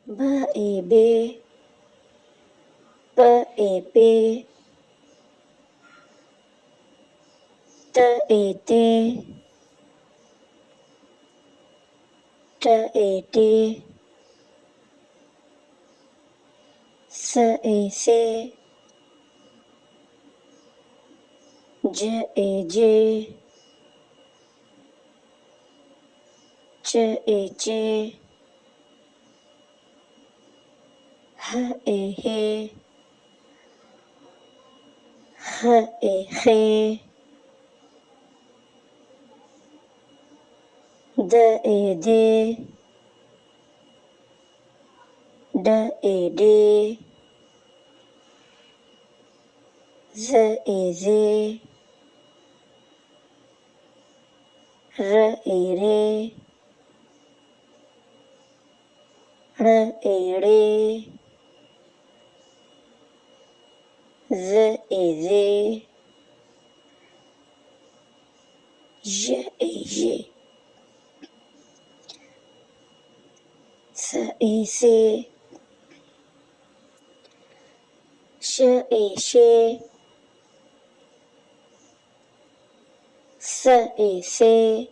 B et B, P et P, T et T, T et T, C et C, J et J, Ch et Ch, H et H, H et H, D et D, D et D, Z et Z, R et R, R et R, Z et Z, J et J, C et C, Ch et Ch, S et C,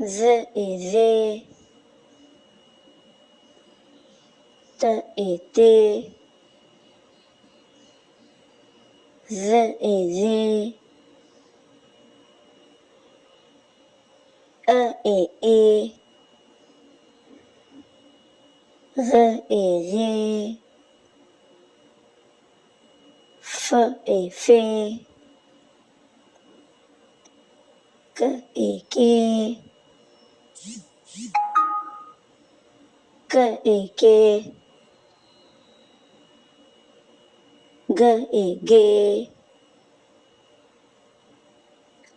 Z et Z, T et T, Z et Z, E et E, R et R, F et F, Q et Q, Q et Q, G et G,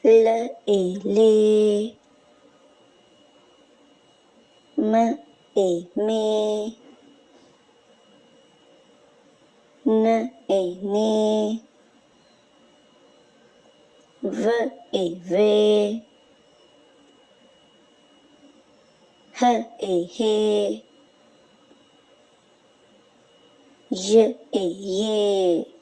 L et L, M et M, N et N, V et V, H et H, J et J.